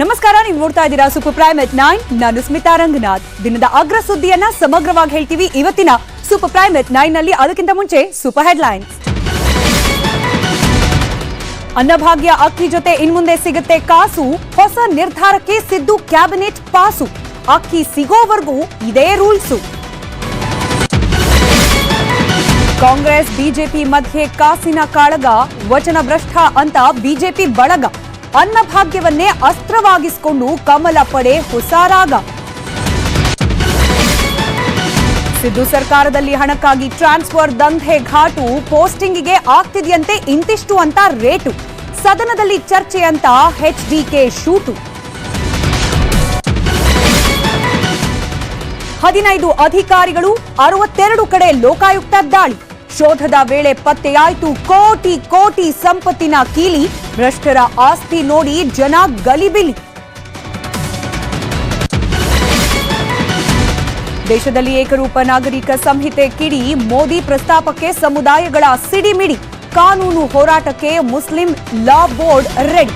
ನಮಸ್ಕಾರ, ನೀವು ನೋಡ್ತಾ ಇದ್ದೀರಾ ಸೂಪರ್ ಪ್ರೈಮ್ ಎಟ್ 9. ನಾನು ಸ್ಮಿತಾ ರಂಗನಾಥ್. ದಿನದ ಅಗ್ರ ಸುದ್ದಿಯನ್ನ ಸಮಗ್ರವಾಗಿ ಹೇಳ್ತೀವಿ ಇವತ್ತಿನ ಸೂಪರ್ ಪ್ರೈಮ್ ಎಟ್ 9 ನಲ್ಲಿ. ಅದಕ್ಕಿಂತ ಮುಂಚೆ ಸೂಪರ್ ಹೆಡ್ಲೈನ್ಸ್. ಅನ್ನಭಾಗ್ಯ ಅಕ್ಕಿ ಜೊತೆ ಇನ್ಮುಂದೆ ಸಿಗುತ್ತೆ ಕಾಸು. ಹೊಸ ನಿರ್ಧಾರಕ್ಕೆ ಸಿದ್ದು ಕ್ಯಾಬಿನೆಟ್ ಪಾಸು. ಅಕ್ಕಿ ಸಿಗೋವರೆಗೂ ಇದೇ ರೂಲ್ಸು. ಕಾಂಗ್ರೆಸ್ ಬಿಜೆಪಿ ಮಧ್ಯೆ ಕಾಸಿನ ಕಾಳಗ. ವಚನ ಭ್ರಷ್ಟ ಅಂತ ಬಿಜೆಪಿ ಬಳಗ. ಅನ್ನಭಾಗ್ಯವನ್ನೇ ಅಸ್ತ್ರವಾಗಿಸಿಕೊಂಡು ಕಮಲ ಪಡೆ ಹೊಸ ರಾಗ. ಸಿದ್ದು ಸರ್ಕಾರದಲ್ಲಿ ಹಣಕ್ಕಾಗಿ ಟ್ರಾನ್ಸ್ಫರ್ ದಂಧೆ ಘಾಟು. ಪೋಸ್ಟಿಂಗಿಗೆ ಆಗ್ತಿದೆಯಂತೆ ಇಂತಿಷ್ಟು ಅಂತ ರೇಟು. ಸದನದಲ್ಲಿ ಚರ್ಚೆ ಅಂತ ಎಚ್ಡಿಕೆ ಶೂಟು. 15 ಅಧಿಕಾರಿಗಳು, 62 ಕಡೆ ಲೋಕಾಯುಕ್ತ ದಾಳಿ. ಶೋಧದ ವೇಳೆ ಪತ್ತೆಯಾಯಿತು ಕೋಟಿ ಕೋಟಿ ಸಂಪತ್ತಿನ ಕೀಲಿ. ಭ್ರಷ್ಟರ ಆಸ್ತಿ ನೋಡಿ ಜನ ಗಲಿಬಿಲಿ. ದೇಶದಲ್ಲಿ ಏಕರೂಪ ನಾಗರಿಕ ಸಂಹಿತೆ ಕಿಡಿ. ಮೋದಿ ಪ್ರಸ್ತಾಪಕ್ಕೆ ಸಮುದಾಯಗಳ ಸಿಡಿಮಿಡಿ. ಕಾನೂನು ಹೋರಾಟಕ್ಕೆ ಮುಸ್ಲಿಂ ಲಾ ಬೋರ್ಡ್ ರೆಡಿ.